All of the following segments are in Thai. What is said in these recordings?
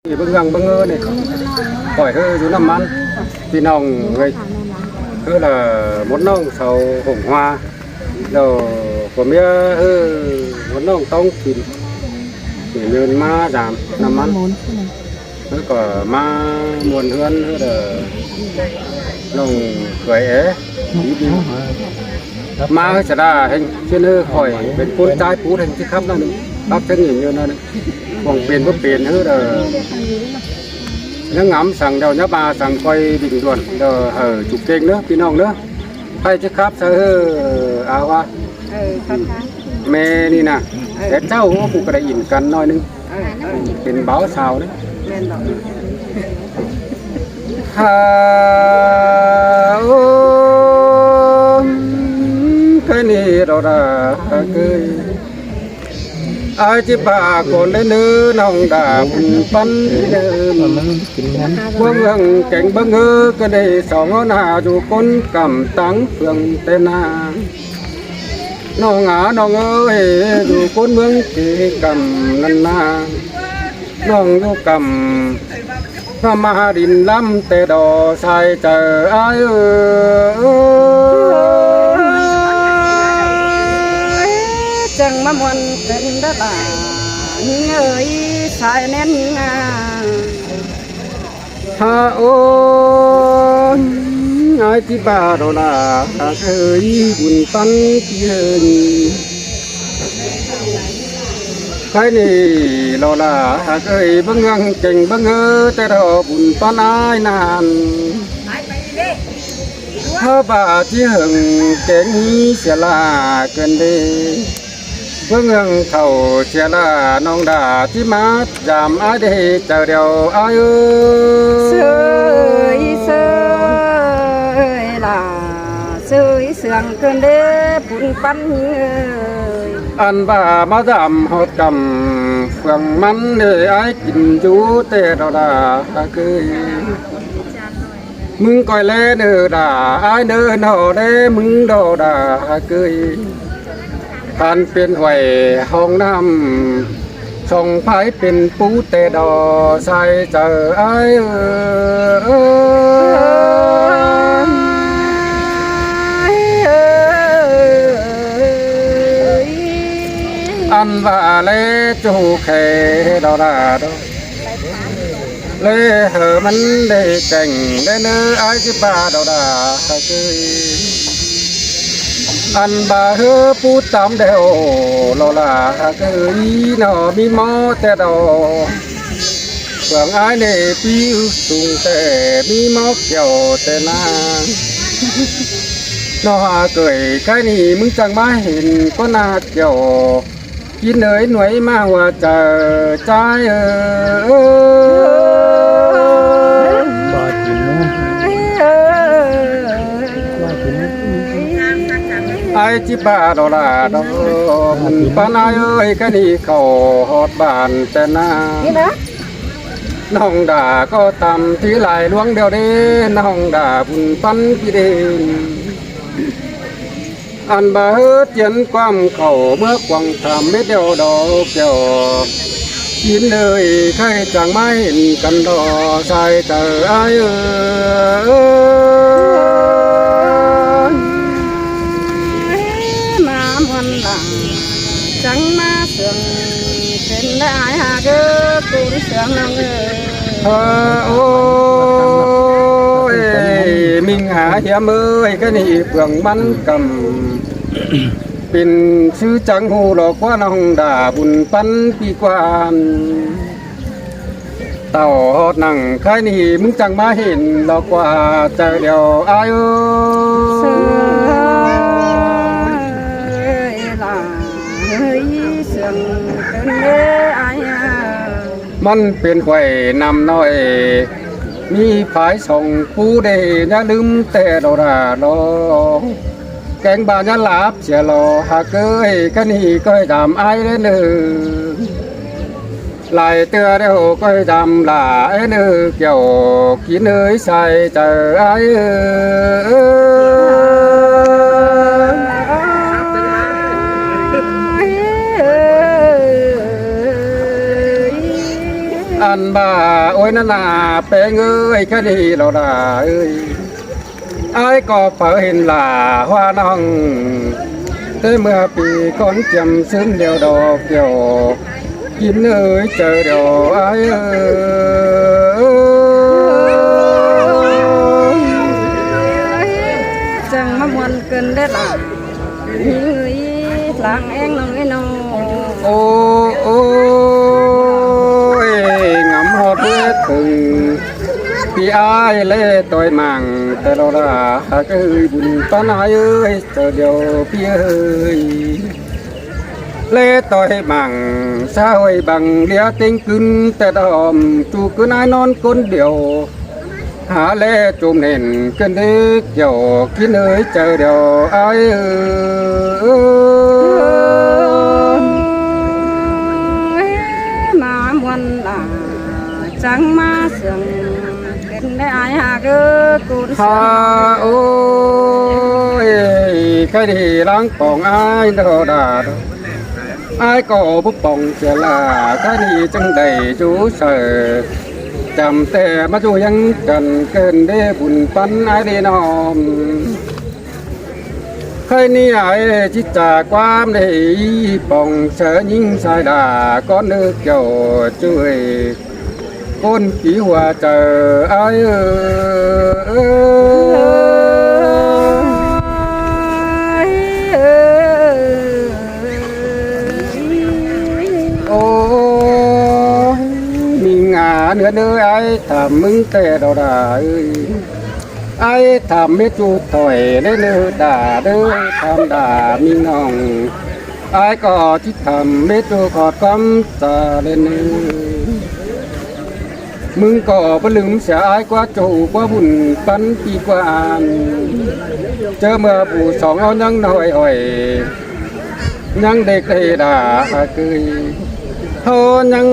bưng găng bưng ngơ này khỏi hơi chú năm ăn thì nòng người cứ là muốn nòng sầu hồng hoa đầu của mía muốn nòng tông thì nhơn ma giảm năm ăn nó có ma muôn hơn là nòng cười é ma sẽ là hình trên hơi khỏi bên côn trái phú thành chứ khắp đó nữa bác cái nhìn như nó còn tiền có tiền nữa là nhớ ngắm sang đâu nhớ ba sang quay bình luận rồi ở chụp kênh nữa pin hồng nữa hay chứ khắp sao áo hoa mẹ đi nè để cháu cũng có đại nhìn cần nóiนึงเป็นbáo sao đấy cái này đó là cái ai chỉ bà còn đến nữ nòng đà bắn quân hằng cảnh băng ngư cái này sòng ngón hà dù con cầm táng phường tên na nòng ngã nòng ơi dù con mương chỉ cầm lần na nòng dù cầm mà đình lắm tê đò sai chờ ai chẳng mà muốn tình đã bà ơi sai nên ha ôi ai thì bà đó là ơi buồn tan kia cái này lo là ơi bưng ngang chừng bưng ngơ tê đó buồn tan ai nàn ha bà chỉ hừng cái ní sẽ là cơn đi vương hằng thầu sẽ là nông đà tí mát giảm ai để chờ điều ai sơi là sơi sương cơn đế bún bắn ăn và má giảm hột cầm phường mắn để ai kín chú tê đó là cười mừng coi lẽ nửa đà ai nửa nọ đế mừng đồ đà cườiท่านเป็นหวยห้องน้ำส่งไฟเป็นปูเตดอใส่เจอไอ้อันว่าเลจูเคดอดาดเลเหอมันเลเก่งเลเนื้อไอ้ที่บ้าดอดาคือanh bà hứa phút tám đều lo là cái nó mi mò té đầu phượng ai này piu tung té mi mò kiểu té na nó cười cái nàyมึงchẳng má hình có na kiểu chín ơi nuôi ma hòa chờ trái ai chỉ bà đó là đó mình pan ai ơi cái đi khẩu hot bàn tên na nòng đà có tầm thì lại luống đều đi nòng đà bùn pan kia đi ăn bà hết chiến quam khẩu bước quăng thảm biết điều đó kiểu chín đời khai chẳng mai hình cần đò sai chờ ai chẳng má sương trên đại hà cơ cũng sương lòng ôi mình hả em ơi cái này phường bắn cầmเป็นชื่อจังหูหลอกว่าน้องด่าบุญปันปีกว่าเต่าหนังใครนี่มึงจังมาเห็นหลอกว่าเจอเดียวอายมันเป็นไข่นำน้อยมีฝายส่งผู้ใดอย่าลืมแต่เราด่าเราแกงบานยันหลับเสียรอหากเกยกันนี่ก็ให้ดำไอ้เนื้อลายเตือเดียวก็ให้ดำหล่าไอ้เนื้อเกี่ยวกินเนื้อใส่เจอไอ้ อันบ่าโอ้ยนั่นน่ะแปงเอ้ยแค่นี้เราด่าเอ้ยไอ้ก็เผเห็นหล่าว่าน้องแต่เมื่อปีก่อนจำซึ้งเดียวดอกเดียวกินเอ้ยเจอเดียวไอ้เอ้ยจังมามวนเกินได้ล่ะเฮ้ยหลังเองน้อยน้อ โอ้โอ้ยงำหอดเลือดถึงพี่อายเล่ต่อยมังแต่เราละหากเอ้ยบุญปานายเอ้ยเจอเดียวพี่เอ้ยเล่ต่อยมังสาวไอ้บังเลียติงกึนแต่ดอมจูกึนายนอนคนเดียวหาเล่จุ่มเน่นกันเด็กเกี่ยวกินเอ้ยเจอเดียวไอ้เอ้ย มาวันล่ะจังมาเสียงเป็นได้อายหากกู ฮาโอ้ยใครดีล้างปองอายดอดาอายก็บุกปองเสียลาใครดีจังได้จูเสอจำแต่มาจูยังกันเกินได้บุญปันอายได้นอมเคยนี่ไอ้จิตจากความได้ปองเสอยิ่งสายดาก็นึกเกี่ยวช่วยคนผีหัวเจอไอ้โอ้มีงาเนื้อเนื้อไอ้ทำมึงแต่ดาดาไอ้ทำไม่จูดถอยได้เนื้อด่าเด้อทำด่ามีน้องไอ้ก็ที่ทำไม่จูขอดความตาเล่นมึงก็บลืมเสียอายกว่าโจกว่าบุญปันปีกว่าอ่านเจอเมื่อผู้สองเอายังน้อยอ่อยยังเด็กได้ด่าเกยเท่ายัง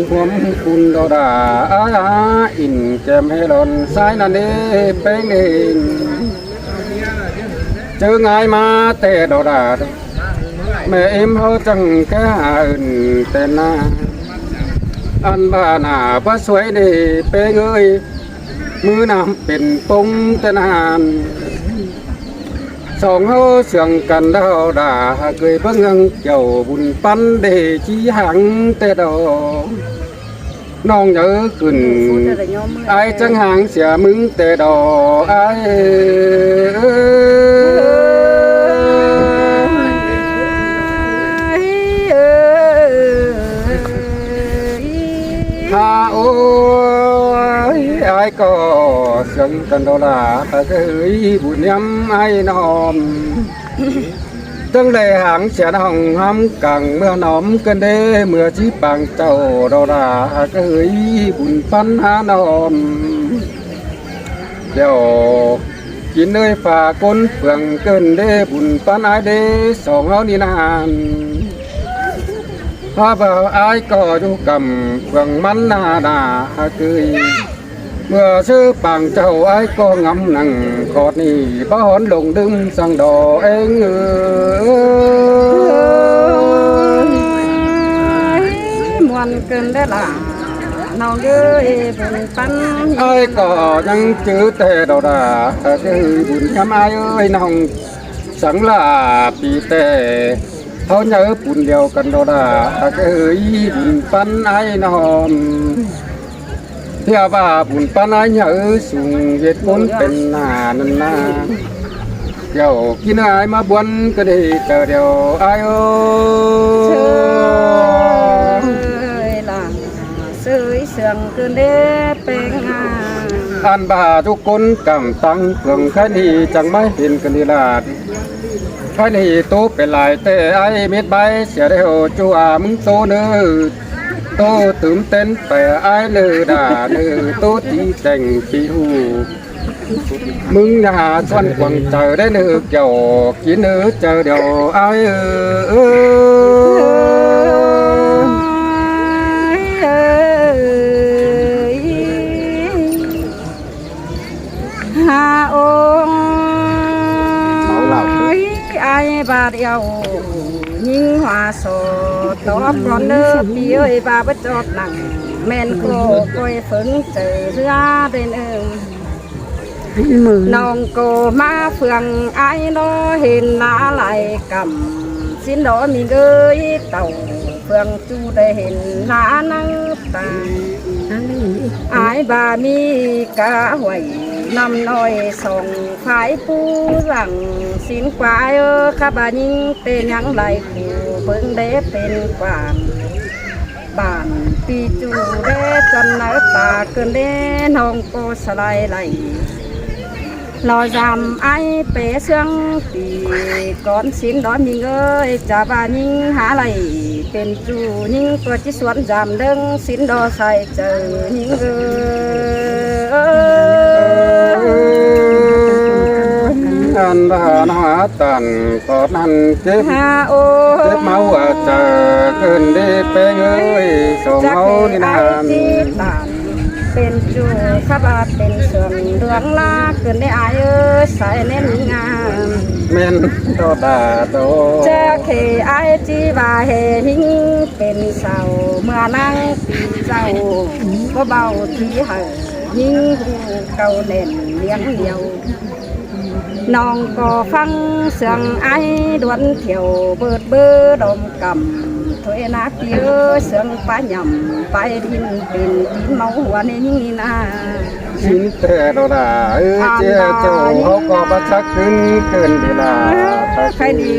ความคุณดอด่าอินแจมให้หลอนสายนั่นเองแป้งเองเจอง่ายมาแต่ดอด่าแม่เอ็มเขาจังแค่อื่นแต่หน้าอันบ้าหน้าว่าสวยดีเป้งเอ้ยมือน้ำเป็นปมแต่นานสองเขาเสียงกันดาวด่าเคยเพิ่งยังเจ้าบุญปันเดชี้หังแต่ดอกน้องเยอะขึ้นไอ้จังหางเสียมึงแต่ดอกไอ้ถ้าโอ้ยไอ้ก็เสียงกันดอลาเคยบุญย้ำไอ้น้อมตั้งแต่หางเสียน้องห้ำกังเมื่อน้อมกันเด้เมื่อชีปังเจ้าดอลาเคยบุญปันหาน้อมเดี๋ยวกินเนยฝากก้นเปลืองเกินเด้บุญปันไอ้เด้สองเอานี่นานพระบ่าวอายก็อยู่กำเฟืองมันนาดาเกยเมื่อซื้อปังเจ้าอายก็งำนั่งกอดนี่บ้าหอนลงดึงสังดอเองมวนเกินได้ล่ะน้องเอ้ยบุญปันอายก็ยังจื้อแต่ดอดาเกยบุญยำอายเอ้ยน้องสังลาปีแต่เขาเนื้อปุ่นเดียวกันดอดาเอ้ยบุญปันไอ้น้อมเที่ยวบ้าบุญปันไอ้เนื้อสูงเหตุผลเป็นหน้านันนาเดี๋ยวกินไอ้มาบวนก็ได้เจอเดียวไอ้โอ้ยล่ะซื้อเสียงเกินเด้เป็นงาอันบ้าทุกคนกำตังเพื่องแค่นี้จังไม่เห็นกันดีลาดแค่นี้โตเป็นลายแต่ไอ้เม็ดใบเสียเดียวจัวมึงโตเนื้อโตตื่นเต้นแต่ไอ้เนื้อด่าเนื้อโตที่แต่งขี้หูมึงอย่าชวนกวางเจอได้เนื้อเกี่ยวกินเนื้อเจอเดียวไอ้หาโอ้ไอ้บาดเดียวยิ่งหัวโสด ตอบก่อนเด้อพี่เอ้ยบาบ่จอดหนังแม่นโกก้อยฝนเจอเรือเป็นน้องโกมาเฟืองไอ้น้อเห็นหน้าไหลกำสิ้นดอมีเกยเต่าเฟืองจูได้เห็นหน้านั่งตาไอ้บามีกะหวยนำน้อยส่งขายปูหลังสินกวายข้าบายิงเป็นยังไหลขู่เบิ่งเด้เป็นกวางบ้านปีจูเด้จันนาตาเกินเด้น้องโกสลายไหลลอยจำไอ้เป๋เสื่องปีก่อนสินดอนยิงเอ้ยจะบายิงหาไหลเป็นจูยิงตัวที่สวนจำเดิงสินดอใส่เจอยิงเอ้อันทหารหาตันกอดนั้นเจ็บ ฮาโอ เจ็บเมาว่าจะเกินได้เป็นเอ้ยสองเฮานี่นาน เป็นจูข้าบาเป็นเสื่อมเรืองลาเกินได้อายสายเน้นงาม แม่นโตดาโต จะเคไอจีบาเฮหิงเป็นเสาเมื่อนั่งปีเจ้าก็เบาที่เหอหิงเก่าเล่นเลี้ยงเดียวน้องก็ฟังเสียงไอดวนเที่ยวเบิดเบือดมกำถอยนักเยอะเสียงป้าหย่ำไปดินเป็นดินเมาหัวในนี่นา สินแต่โตดาเจ้าโจเขาก็บัชักขึ้นเกินเวลา ใครดี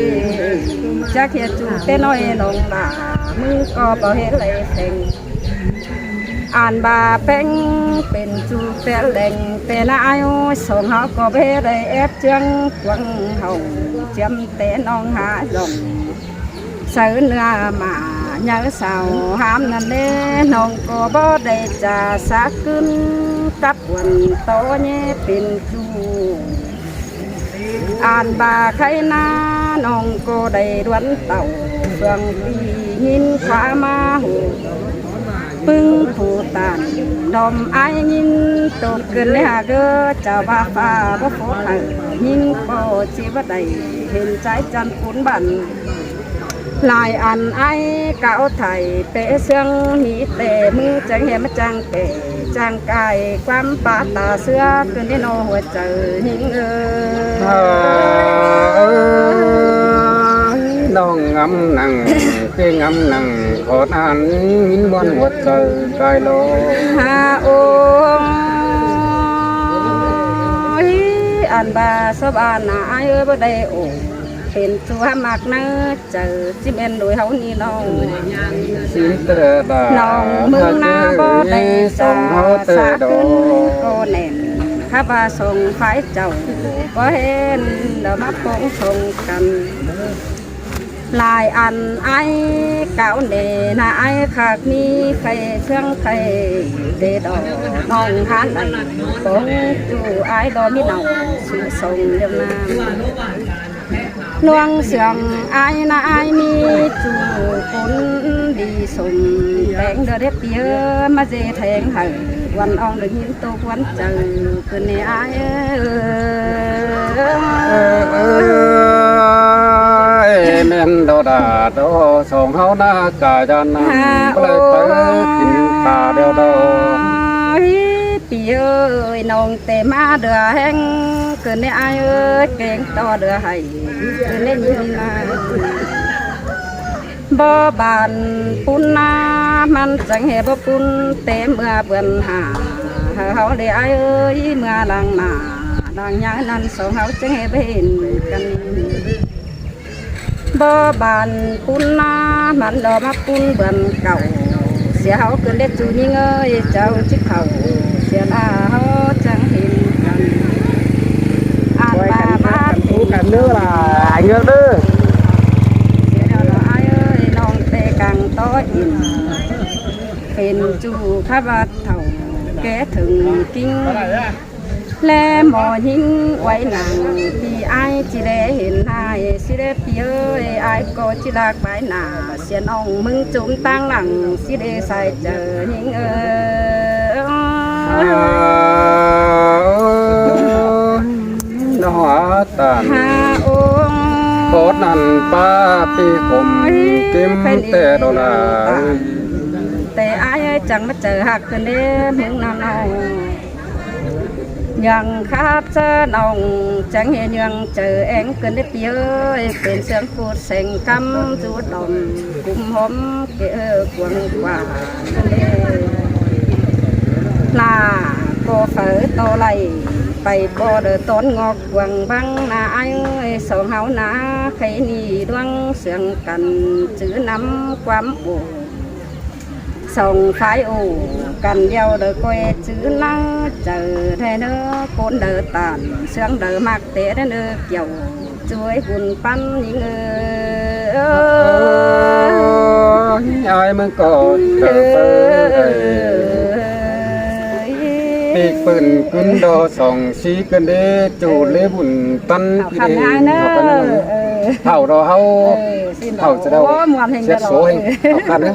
จะเขียจูเต้น้อยน้องลามึงก็บ่เห็นเลยเซ็งอ่านบาเป้งเป็นจูเป็นแหล่งเป็นอายุส่งเขาก็เบ่ได้แอบเจียงกวางเฮาเจียมเตะน้องหาลงเสือเนื้อมาเนื้อสาวหามนั่นเด้น้องก็บ่ได้จะสักขึ้นกับวันโตเนี่ยเป็นจูอ่านบาใครนาน้องก็ได้ดวนเต่าเฟืองปีหินขวามาหูปึ้งผู้ตานดอมไอ้ยินตกเกินเลยหาเด้อเจ้าบ้าฟ้าบ่โฟหังยิงโปชีวใดเห็นใจจันขุนบันลายอันไอ้เก่าไทยเปเสียงมีแต่มือจังเห็นมาจังเปจังกายความปาตาเสื้อเกินได้โนหัวใจหิงน้องงำนังเพ่งงำนังขอทานมินบนหัวใจกายโล ฮาโออันบาสบานนาไอ้บ่ได้โอเป็นตัวมากนะเจอจิเมนโดยเฮานี่น้องสินเตอดา น้องมึงนาบ่ได้สาสาขึ้นก็แน่นข้าบาส่งไฟเจ้าก็เห็นเดี๋ยวมาปงส่งกันลายอันไอ้เก่าเดนาไอ้ขาดนี้ใครเชื่องใครเดดอน้องหานไอ้ปงจูไอ้ดอมิเนาสื่อส่งเรียมน้ำลวงเสียงไอ้นาไอ้มีจูคนดีสมแต่งเดือดเยอะมาเจแทงเหอวันอ่องเดือดหินตกวันเจอคืนนี้ไอ้แม่นโดดาโดสองเฮาหน้ากายจานน้ำก็เลยไปกินตาเดียวโดปีเอ้ยน้องเตมาเดือแห้งเกินได้ไอ้เอ้ยเก่งต่อเดือให้เกินได้ยินมาบ่บานปุ่นนามันจังเหบ่ปุ่นเตเมื่อเบื่อนหาเฮาได้ไอ้เอ้ยเมื่อหลังหน้าดังยานั้นสองเฮาจังเหบ่เห็นกันบ่บานปุ่นนามันดอกมาปุ่นเบื่อนเก่าเสียเฮาเกินเล็ดจูนี่เอ้ยเจ้าจิกเขาเสียหน้าเฮาจังเห็นกันอ่านบาบ้าเป็นกันเด้อล่ะเงือกเด้อเสียดอกไอ้เอ้ยน้องเตกังต้ออินเป็นจูข้าบาเท่าแกถึงกิ้งและหมอหิงไว้หนังปีไอจีได้เห็นไอสิได้ปีเอ้ยไอก็จิลากใบหน้าเสียน้องมึงจุ่มตั้งหลังสิได้ใส่เจอหิงน้องตันฮาอง โคตรนันป้าปีขมกิมแต่ดอลลาร์ แต่อายจังมาเจอหักกันเด้มึงน้องยังคาดเจอน้องจังเห็นยังเจอเอ็งกันได้เปียเป็นเสียงพูดเสียงคำจูดดมกุมหอมเกลือกวงกว่าเด้ลาก็เฝอโตไหลไปบ่เดือต้นงอกกวงบังนาไอ้สองเฮานาใครนี่ดวงเสียงกันจื้อน้ำความบุส่งphái ủ cần nhau đời quê chữ năng chờ thế nữa côn đời tàn sướng đời mặc tế đến nước dầu chuối buồn pan những ai mới cóปีกปืนขึ้นดอสองสีกันเด้จูเล่บุญปันพี่เด้เฮาเราเฮาจะได้เช็ดโซ่ให้เอาคันนะ